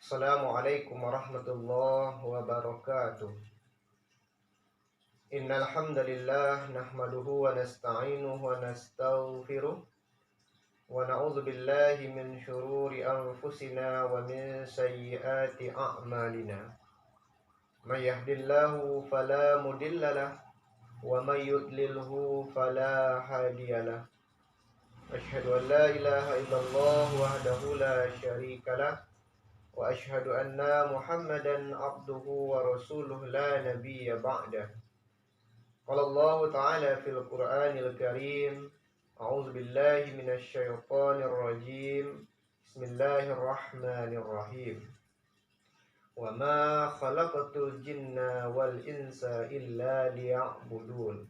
Assalamualaikum warahmatullahi wabarakatuh. Innal hamdalillah nahmaduhu wa nasta'inuhu wa nastaghfiruh wa na'udzu billahi min syururi anfusina wa min sayyiati a'malina. May yahdihillahu fala mudhillalah wa may yudlilhu fala hadiyalah. Asyhadu an la ilaha illallah wahdahu la syarikalah wa asyhadu anna Muhammadan abduhu wa rasuluh la nabiyya ba'dah. Qala Allah ta'ala fil Qur'anil Karim, a'udzu billahi minasy syaithanir rajim. Bismillahirrahmanirrahim. Wa ma khalaqatul jinna wal insa illa liya'budun.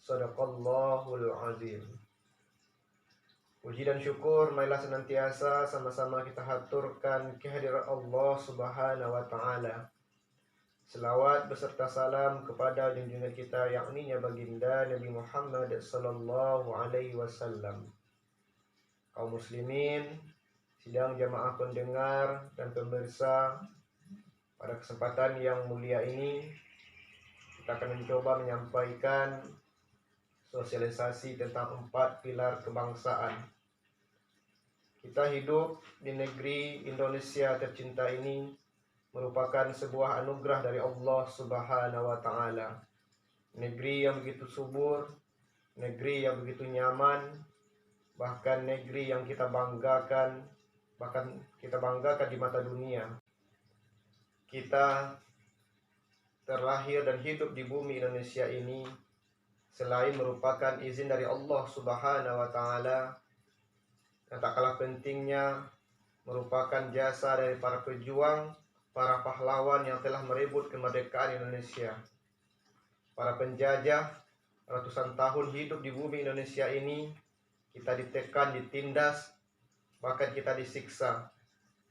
Shadaqallahul azim. Puji dan syukur marilah senantiasa sama-sama kita haturkan kehadirat Allah Subhanahu wa taala. Selawat beserta salam kepada junjungan kita yakni baginda Nabi Muhammad sallallahu alaihi wasallam. Kaum muslimin, sidang jamaah pendengar dan pemirsa, pada kesempatan yang mulia ini kita akan mencoba menyampaikan sosialisasi tentang 4 pilar kebangsaan. Kita hidup di negeri Indonesia tercinta ini merupakan sebuah anugerah dari Allah Subhanahu wa taala. Negeri yang begitu subur, negeri yang begitu nyaman, bahkan negeri yang kita banggakan, di mata dunia. Kita terlahir dan hidup di bumi Indonesia ini selain merupakan izin dari Allah Subhanahu wa taala, yang tak kalah pentingnya merupakan jasa dari para pejuang, para pahlawan yang telah merebut kemerdekaan Indonesia. Para penjajah ratusan tahun hidup di bumi Indonesia ini, kita ditekan, ditindas, bahkan kita disiksa.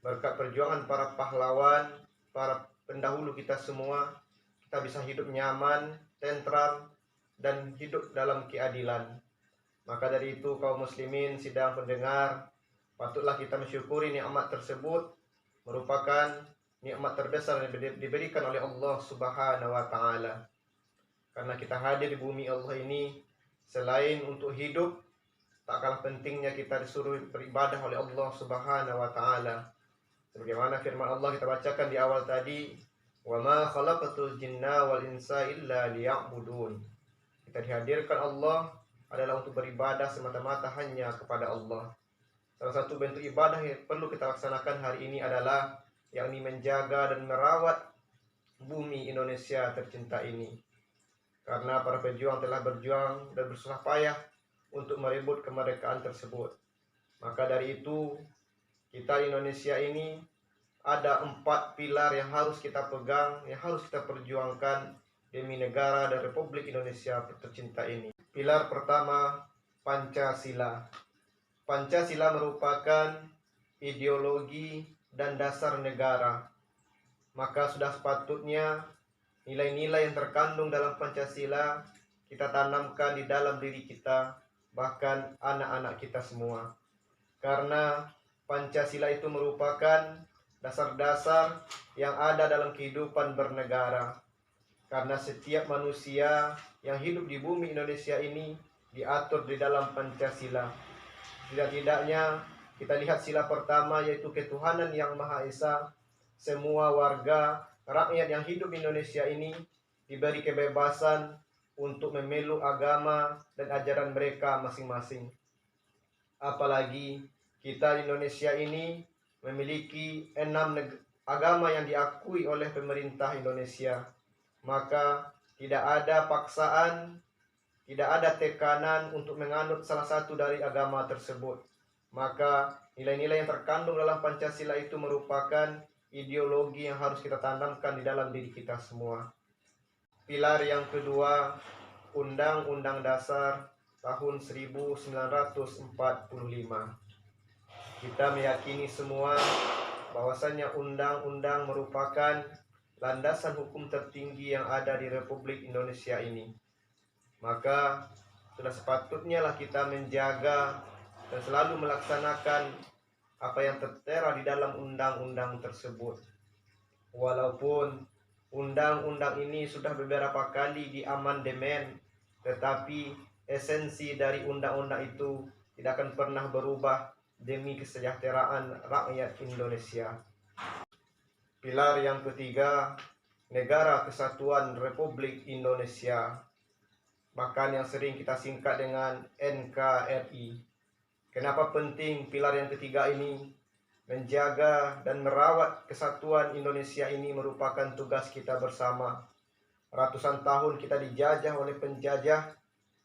Berkat perjuangan para pahlawan, para pendahulu kita semua, kita bisa hidup nyaman, tentram, dan hidup dalam keadilan. Maka dari itu kaum muslimin sidang pendengar, patutlah kita mensyukuri nikmat tersebut, merupakan nikmat terbesar yang diberikan oleh Allah Subhanahu wa taala. Karena kita hadir di bumi Allah ini selain untuk hidup, tak kalah pentingnya kita disuruh beribadah oleh Allah Subhanahu wa taala. Sebagaimana firman Allah kita bacakan di awal tadi, "Wa ma khalaqatul jinna wal insa illa liya'budun." Kita dihadirkan Allah adalah untuk beribadah semata-mata hanya kepada Allah. Salah satu bentuk ibadah yang perlu kita laksanakan hari ini adalah yakni menjaga dan merawat bumi Indonesia tercinta ini. Karena para pejuang telah berjuang dan bersusah payah untuk merebut kemerdekaan tersebut. Maka dari itu, kita di Indonesia ini ada 4 pilar yang harus kita pegang, yang harus kita perjuangkan demi negara dan Republik Indonesia tercinta ini. Pilar pertama, Pancasila. Pancasila merupakan ideologi dan dasar negara. Maka sudah sepatutnya nilai-nilai yang terkandung dalam Pancasila kita tanamkan di dalam diri kita, bahkan anak-anak kita semua. Karena Pancasila itu merupakan dasar-dasar yang ada dalam kehidupan bernegara. Karena setiap manusia yang hidup di bumi Indonesia ini diatur di dalam Pancasila. Tidak-tidaknya kita lihat sila pertama yaitu ketuhanan yang Maha Esa. Semua warga, rakyat yang hidup di Indonesia ini diberi kebebasan untuk memeluk agama dan ajaran mereka masing-masing. Apalagi kita di Indonesia ini memiliki 6 agama yang diakui oleh pemerintah Indonesia. Maka tidak ada paksaan, tidak ada tekanan untuk menganut salah satu dari agama tersebut. Maka nilai-nilai yang terkandung dalam Pancasila itu merupakan ideologi yang harus kita tanamkan di dalam diri kita semua. Pilar yang kedua, Undang-Undang Dasar tahun 1945. Kita meyakini semua bahwasanya undang-undang merupakan landasan hukum tertinggi yang ada di Republik Indonesia ini. Maka sudah sepatutnya lah kita menjaga dan selalu melaksanakan apa yang tertera di dalam undang-undang tersebut. Walaupun undang-undang ini sudah beberapa kali diamandemen, tetapi esensi dari undang-undang itu tidak akan pernah berubah demi kesejahteraan rakyat Indonesia. Pilar yang ketiga, Negara Kesatuan Republik Indonesia, bahkan yang sering kita singkat dengan NKRI. Kenapa penting pilar yang ketiga ini? Menjaga dan merawat kesatuan Indonesia ini merupakan tugas kita bersama. Ratusan tahun kita dijajah oleh penjajah,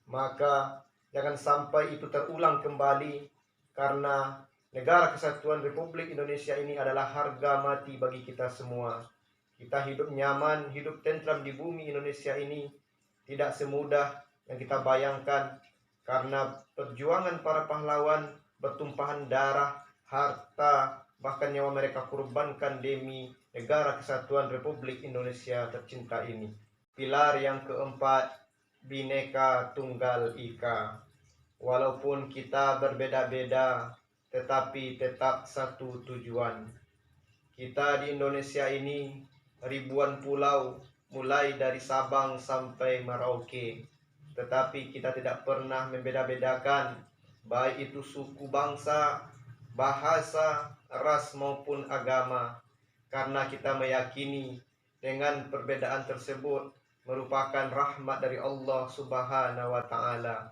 maka jangan sampai itu terulang kembali, karena Negara Kesatuan Republik Indonesia ini adalah harga mati bagi kita semua. Kita hidup nyaman, hidup tentram di bumi Indonesia ini tidak semudah yang kita bayangkan, karena perjuangan para pahlawan, bertumpahan darah, harta, bahkan nyawa mereka korbankan demi Negara Kesatuan Republik Indonesia tercinta ini. Pilar yang keempat, Bhinneka Tunggal Ika. Walaupun kita berbeda-beda, tetapi tetap satu tujuan. Kita di Indonesia ini ribuan pulau, mulai dari Sabang sampai Merauke. Tetapi kita tidak pernah membeda-bedakan, baik itu suku bangsa, bahasa, ras maupun agama, karena kita meyakini dengan perbedaan tersebut merupakan rahmat dari Allah Subhanahu wa Ta'ala.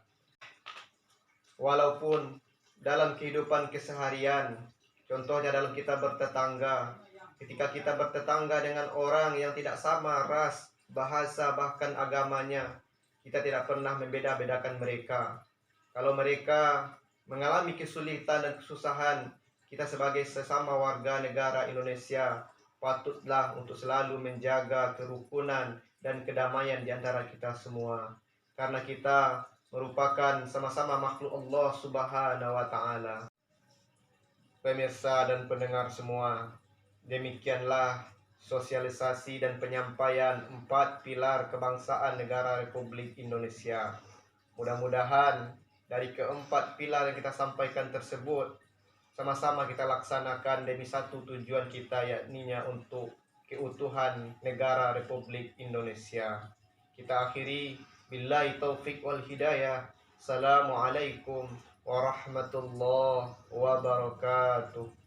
Walaupun dalam kehidupan keseharian, contohnya dalam kita bertetangga, ketika kita bertetangga dengan orang yang tidak sama ras, bahasa, bahkan agamanya, kita tidak pernah membeda-bedakan mereka. Kalau mereka mengalami kesulitan dan kesusahan, kita sebagai sesama warga negara Indonesia patutlah untuk selalu menjaga kerukunan dan kedamaian di antara kita semua, karena kita merupakan sama-sama makhluk Allah Subhanahu wa Ta'ala. Pemirsa dan pendengar semua, demikianlah sosialisasi dan penyampaian 4 pilar kebangsaan negara Republik Indonesia. Mudah-mudahan dari keempat pilar yang kita sampaikan tersebut sama-sama kita laksanakan demi satu tujuan kita, yakninya untuk keutuhan negara Republik Indonesia. Kita akhiri, billahi taufik wal hidayah. Assalamualaikum warahmatullahi wabarakatuh.